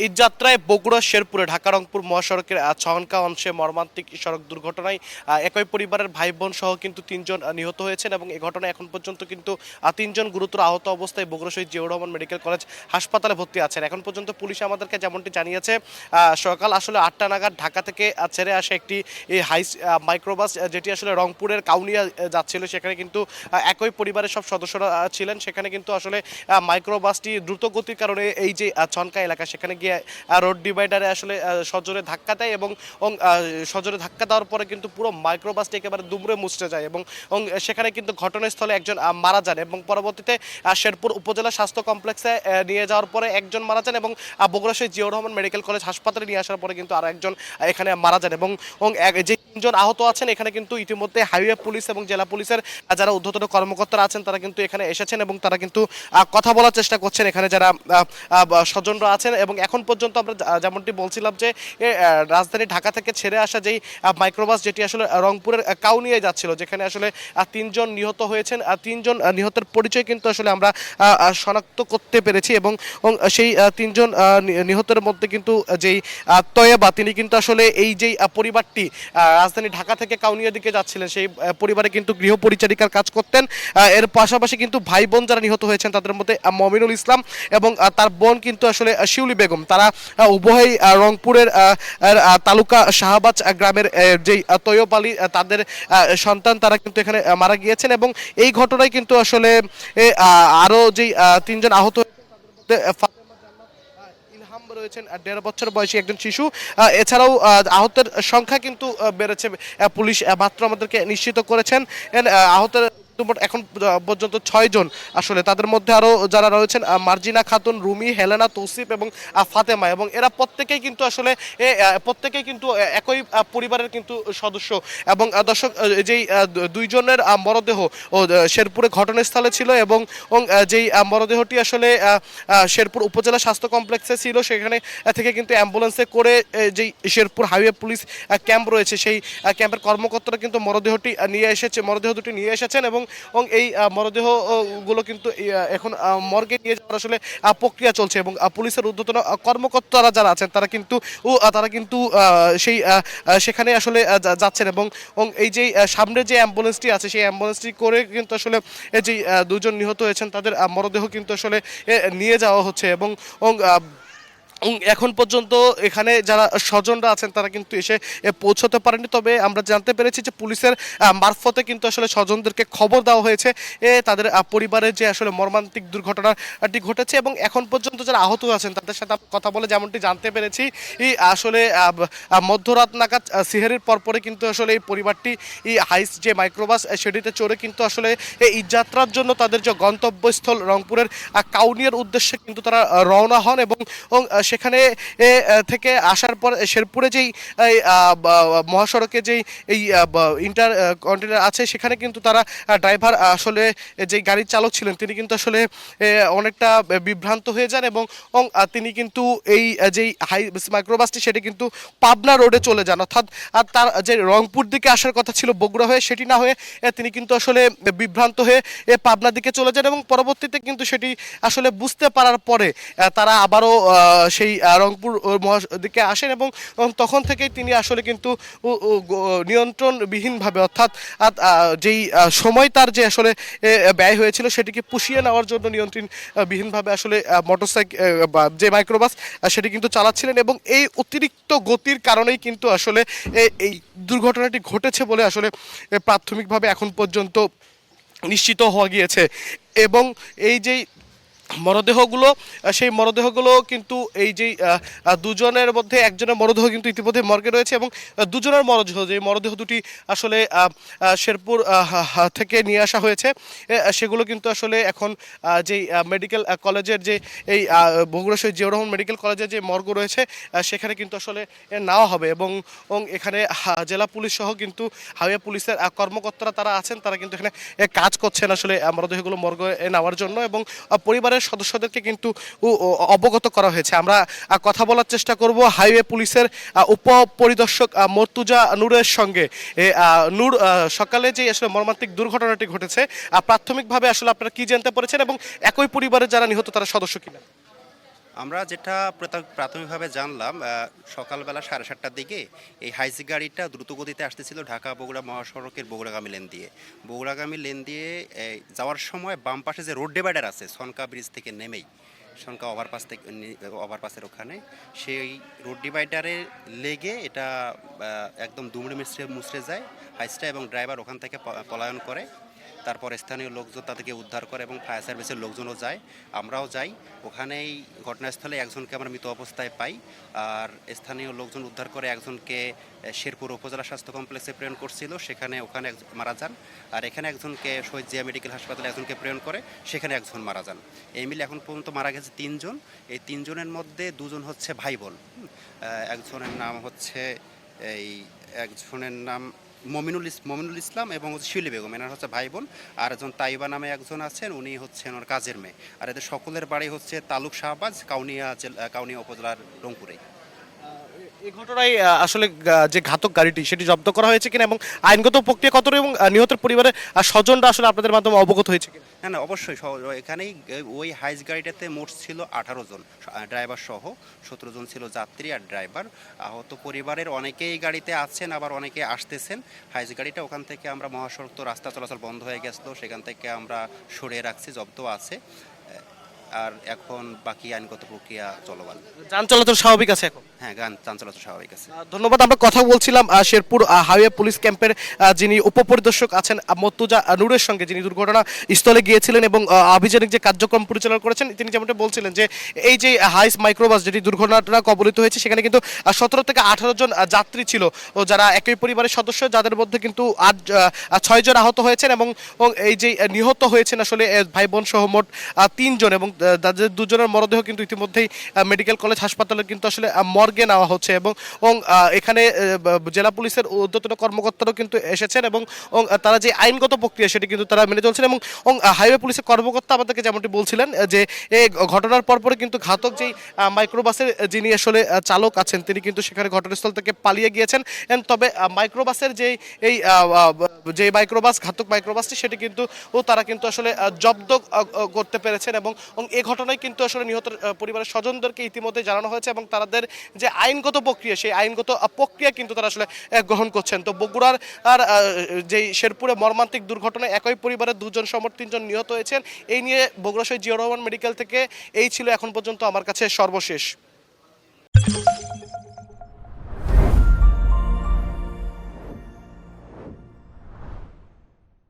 ঈদযাত্রায় বগুড়া শেরপুরে ঢাকা রংপুর মহাসড়কের ছনকা অংশে মর্মান্তিক সড়ক দুর্ঘটনায় একই পরিবারের ভাই বোন সহ কিন্তু তিনজন নিহত হয়েছেন এবং এই ঘটনায় এখন পর্যন্ত কিন্তু তিনজন গুরুতর আহত অবস্থায় বগুড়া শহীদ জিয়াউর রহমান মেডিকেল কলেজ হাসপাতালে ভর্তি আছেন। এখন পর্যন্ত পুলিশ আমাদেরকে যেমনটি জানিয়েছে, সকাল আসলে 8টা নাগাদ ঢাকা থেকে ছেড়ে আসে একটি এই মাইক্রোবাস, যেটি আসলে রংপুরের কাউনিয়া যাচ্ছিল। সেখানে কিন্তু একই পরিবারের সব সদস্যরা ছিলেন। সেখানে কিন্তু আসলে মাইক্রোবাসটি দ্রুত গতির কারণে এই যে ছনকা এলাকা, সেখানে গিয়ে রোড ডিভাইডারে আসলে সজোরে ধাক্কা দেয় এবং সজোরে ধাক্কা দেওয়ার পরে কিন্তু পুরো মাইক্রোবাসটি একেবারে দুমড়ে মুচড়ে যায় এবং সেখানে কিন্তু ঘটনাস্থলে একজন মারা যান এবং পরবর্তীতে শেরপুর উপজেলা স্বাস্থ্য কমপ্লেক্সে নিয়ে যাওয়ার পরে একজন মারা যান এবং বগুড়া শহীদ জিয়াউর রহমান মেডিকেল কলেজ হাসপাতালে নিয়ে আসার পরে কিন্তু আরও একজন এখানে মারা যান এবং যে তিনজন আহত আছেন এখানে কিন্তু ইতিমধ্যে হাইওয়ে পুলিশ এবং জেলা পুলিশের যারা ঊর্ধ্বতন কর্মকর্তারা আছেন তারা কিন্তু এখানে এসেছেন এবং তারা কিন্তু কথা বলার চেষ্টা করছেন এখানে যারা স্বজনরা আছেন। এবং এখন পর্যন্ত আমরা যেমনটি বলছিলাম যে রাজধানী ঢাকা থেকে ছেড়ে আসা যেই মাইক্রোবাস, যেটি আসলে রংপুরের কাউনিয়ায় যাচ্ছিল, যেখানে আসলে তিনজন নিহত হয়েছেন। তিনজন নিহতের পরিচয় কিন্তু আসলে আমরা শনাক্ত করতে পেরেছি এবং সেই তিনজন নিহতের মধ্যে কিন্তু যেই তয়েবা, তিনি কিন্তু আসলে এই যেই পরিবারটি রাজধানী ঢাকা থেকে কাউনিয়ার দিকে যাচ্ছিলেন, সেই পরিবারে কিন্তু গৃহ পরিচারিকার কাজ করতেন। এর পাশাপাশি কিন্তু ভাই বোন যারা নিহত হয়েছেন তাদের মধ্যে মমিনুল ইসলাম এবং তার বোন কিন্তু আসলে শিউলি বেগম, তারা উভয়ই রংপুরের তালুকা শাহবাজ গ্রামের যেই তৈয়ব আলী তাদের সন্তান, তারা কিন্তু এখানে মারা গিয়েছেন এবং এই ঘটনায় কিন্তু আসলে আরও যেই তিনজন আহত রয়েছেন 1.5 বছর বয়সী একজন শিশু। এছাড়াও আহতের সংখ্যা কিন্তু বেড়েছে, পুলিশ মাত্র আমাদেরকে নিশ্চিত করেছেন। আহতের এখন পর্যন্ত 6 জন, আসলে তাদের মধ্যে আরও যারা রয়েছেন মার্জিনা খাতুন, রুমি, হেলেনা, তৌসিফ এবং ফাতেমা, এবং এরা প্রত্যেকেই কিন্তু আসলে একই পরিবারের কিন্তু সদস্য। এবং দর্শক, যেই দুইজনের মরদেহ ও শেরপুরে ঘটনাস্থলে ছিল এবং যেই মরদেহটি আসলে শেরপুর উপজেলা স্বাস্থ্য কমপ্লেক্সে ছিল, সেখানে থেকে কিন্তু অ্যাম্বুলেন্সে করে যেই শেরপুর হাইওয়ে পুলিশ ক্যাম্প রয়েছে, সেই ক্যাম্পের কর্মকর্তারা কিন্তু মরদেহ দুটি নিয়ে এসেছেন এবং এই মরদেহগুলো কিন্তু এখন মর্গে নিয়ে যাওয়ার আসলে প্রক্রিয়া চলছে এবং পুলিশের ঊর্ধ্বতন কর্মকর্তারা যারা আছেন তারা কিন্তু সেখানে আসলে যাচ্ছেন এবং এই যে সামনে যে অ্যাম্বুলেন্সটি আছে সেই অ্যাম্বুলেন্সটি করে কিন্তু আসলে যে দুজন নিহত হয়েছেন তাদের মরদেহ কিন্তু আসলে নিয়ে যাওয়া হচ্ছে এবং এখন পর্যন্ত এখানে যারা স্বজনরা আছেন তারা কিন্তু এসে পৌঁছতে পারেনি। তবে আমরা জানতে পেরেছি যে পুলিশের মারফতে কিন্তু আসলে স্বজনদেরকে খবর দেওয়া হয়েছে তাদের পরিবারের যে আসলে মর্মান্তিক দুর্ঘটনাটি ঘটেছে এবং এখন পর্যন্ত যারা আহত আছেন তাদের সাথে কথা বলে যেমনটি জানতে পেরেছি, আসলে মধ্যরাত নাগাদ সিহারির পরপরে কিন্তু আসলে এই পরিবারটি হাইস যে মাইক্রোবাস সেটিতে চড়ে কিন্তু আসলে এই ঈদযাত্রার জন্য তাদের যে গন্তব্যস্থল রংপুরের কাউনিয়ার উদ্দেশ্যে কিন্তু তারা রওনা হন এবং সেখানে থেকে আসার পর শেরপুরে যেই মহাসড়কে যেই এই ইন্টার কন্টেনার আছে সেখানে কিন্তু তারা ড্রাইভার আসলে যেই গাড়ির চালক ছিলেন তিনি কিন্তু আসলে অনেকটা বিভ্রান্ত হয়ে যান এবং তিনি কিন্তু এই যেই মাইক্রোবাসটি সেটি কিন্তু পাবনা রোডে চলে যান, অর্থাৎ তার যে রংপুর দিকে আসার কথা ছিল বগুড়া হয়ে, সেটি না হয়ে তিনি কিন্তু আসলে বিভ্রান্ত হয়ে পাবনা দিকে চলে যান এবং পরবর্তীতে কিন্তু সেটি আসলে বুঝতে পারার পরে তারা আবারও সেই রংপুর দিকে আসেন এবং তখন থেকেই তিনি আসলে কিন্তু নিয়ন্ত্রণবিহীনভাবে, অর্থাৎ যেই সময় তার যে আসলে ব্যয় হয়েছিল সেটিকে পুষিয়ে নেওয়ার জন্য নিয়ন্ত্রণবিহীনভাবে আসলে মোটরসাইকেল যে মাইক্রোবাস সেটি কিন্তু চালাচ্ছিলেন এবং এই অতিরিক্ত গতির কারণেই কিন্তু আসলে এই দুর্ঘটনাটি ঘটেছে বলে আসলে প্রাথমিকভাবে এখন পর্যন্ত নিশ্চিত হওয়া গিয়েছে। এবং এই যেই মরদেহগুলো, সেই মরদেহগুলো কিন্তু এই যে দুজনের মধ্যে একজনের মরদেহ কিন্তু ইতিমধ্যে মর্গে রয়েছে এবং দুজনের মরদেহ, যে মরদেহ দুটি আসলে শেরপুর থেকে নিয়ে আসা হয়েছে সেগুলো কিন্তু আসলে এখন যেই মেডিকেল কলেজের যে এই বগুড়া শহীদ জিয়াউর রহমান মেডিকেল কলেজের যে মর্গ রয়েছে সেখানে কিন্তু আসলে নেওয়া হবে এবং এখানে জেলা পুলিশ সহ কিন্তু হাইওয়ে পুলিশের কর্মকর্তারা তারা আছেন, তারা কিন্তু এখানে কাজ করছেন আসলে মরদেহগুলো মর্গে নেওয়ার জন্য এবং পরিবারের সদস্যদেরকে কিন্তু অবগত করা হয়েছে। আমরা কথা বলার চেষ্টা করব হাইওয়ে পুলিশের উপপরিদর্শক মর্তুজা নূরের সঙ্গে। নূর, সকালে যে আসলে মর্মান্তিক দুর্ঘটনাটি ঘটেছে প্রাথমিকভাবে আসলে আপনারা কি জানতে পেরেছেন এবং একই পরিবারের যারা নিহত তারা সদস্য কিনা? আমরা যেটা প্রাথমিকভাবে জানলাম সকালবেলা 7:30টার দিকে এই হাইস গাড়িটা দ্রুতগতিতে আসতেছিল ঢাকা বগুড়া মহাসড়কের বগুড়াগামী লেন দিয়ে। বগুড়াগামী লেন দিয়ে যাওয়ার সময় বাম পাশে যে রোড ডিভাইডার আছে সনকা ব্রিজ থেকে নেমেই, সনকা ওভারপাস থেকে ওভারপাসের ওখানে, সেই রোড ডিভাইডারে লেগে এটা একদম দুমড়ে মুচড়ে যায় হাইসটা, এবং ড্রাইভার ওখান থেকে পলায়ন করে। তারপর স্থানীয় লোকজন তাদেরকে উদ্ধার করে এবং ফায়ার সার্ভিসের লোকজনও যায়, আমরাও যাই। ওখানেই ঘটনাস্থলে একজনকে আমরা মৃত অবস্থায় পাই। আর স্থানীয় লোকজন উদ্ধার করে একজনকে শেরপুর উপজেলা স্বাস্থ্য কমপ্লেক্সে প্রেরণ করছিল, ওখানে মারা যান। আর এখানে একজনকে শহীদ জিয়া মেডিকেল হাসপাতালে একজনকে প্রেরণ করে, সেখানে একজন মারা যান। এই মিলে এখন পর্যন্ত মারা গেছে 3 জন। এই 3 জনের মধ্যে 2জন হচ্ছে ভাই বোন। একজনের নাম হচ্ছে এই একজনের নাম মমিনুল ইসলাম এবং হচ্ছে শিউলি বেগম, এনার হচ্ছে ভাই বোন। আর একজন তাইবা নামে একজন আছেন, উনি হচ্ছেন ওর কাজের মেয়ে। আর এদের সকলের বাড়ি হচ্ছে তালুক শাহবাজ, কাউনিয়া উপজেলার রংপুরে। এই ঘটনায় আসলে যে ঘাতক গাড়িটি সেটি জব্দ করা হয়েছে কিনা এবং আইনগত প্রক্রিয়া কত এবং নিহতের পরিবারের স্বজনরা আসলে আপনাদের মাধ্যমে অবগত হয়েছে কিনা? হ্যাঁ, না অবশ্যই এখানেই ওই হাইস গাড়িটাতে মোট ছিল 18 জন, ড্রাইভার সহ 17 জন ছিল যাত্রী আর ড্রাইভার। আহত পরিবারের অনেকেই গাড়িতে আছেন, আবার অনেকে আসতেছেন। হাইস গাড়িটা ওখান থেকে আমরা মহাসড়ক তো রাস্তা চলাচল বন্ধ হয়ে গেছিলো, সেখান থেকে আমরা সরিয়ে রাখছি, জব্দ আছে। আর এখন বাকি আইনগত প্রক্রিয়া চলমান। যান চলাচল স্বাভাবিক আছে এখন? হ্যাঁ, যান চলাচল স্বাভাবিক আছে। ধন্যবাদ। আমরা কথা বলছিলাম শেরপুর হাইওয়ে পুলিশ ক্যাম্পের যিনি উপপরিদর্শক আছেন মর্তুজা নূরের সঙ্গে, যিনি দুর্ঘটনা স্থলে গিয়েছিলেন এবং আভিযানিক যে কার্যক্রম পরিচালনা করেছেন। তিনি যেমনটা বলছিলেন যে এই যে হাইস মাইক্রোবাস যেটি দুর্ঘটনা কবলিত হয়েছে, সেখানে কিন্তু 17 থেকে 18 জন যাত্রী ছিল ও যারা একই পরিবারের সদস্য, যাদের মধ্যে কিন্তু 6 জন আহত হয়েছেন এবং এই যে নিহত হয়েছেন আসলে ভাই বোন সহ মোট 3 জন, এবং তাদের 2 জনের মরদেহ কিন্তু ইতিমধ্যেই মেডিকেল কলেজ হাসপাতালে কিন্তু আসলে মর্গে নেওয়া হচ্ছে। এবং এখানে জেলা পুলিশের ঊর্ধ্বতন কর্মকর্তারাও কিন্তু এসেছেন এবং তারা যে আইনগত প্রক্রিয়া সেটি কিন্তু তারা মেনে চলছেন। এবং হাইওয়ে পুলিশের কর্মকর্তা আমাদেরকে যেমনটি বলছিলেন যে এই ঘটনার পরপরে কিন্তু ঘাতক যেই মাইক্রোবাসের যিনি আসলে চালক আছেন, তিনি কিন্তু সেখানে ঘটনাস্থল থেকে পালিয়ে গিয়েছেন। তবে মাইক্রোবাসের যে ঘাতক মাইক্রোবাসটি সেটি কিন্তু তারা কিন্তু আসলে জব্দ করতে পেরেছেন। এবং এই ঘটনায় কিন্তু আসলে নিহত পরিবারের স্বজনদেরকে ইতিমধ্যে জানানো হয়েছে এবং তাদের যে আইনগত প্রক্রিয়া, সেই আইনগত প্রক্রিয়া কিন্তু তারা আসলে গ্রহণ করছেন। তো বগুড়ার যেই শেরপুরে মর্মান্তিক দুর্ঘটনায় একই পরিবারের 2 জন সহ 3 জন নিহত হয়েছেন, এই নিয়ে বগুড়া শহীদ জিয়াউর রহমান মেডিকেল থেকে এই ছিল এখন পর্যন্ত আমার কাছে সর্বশেষ।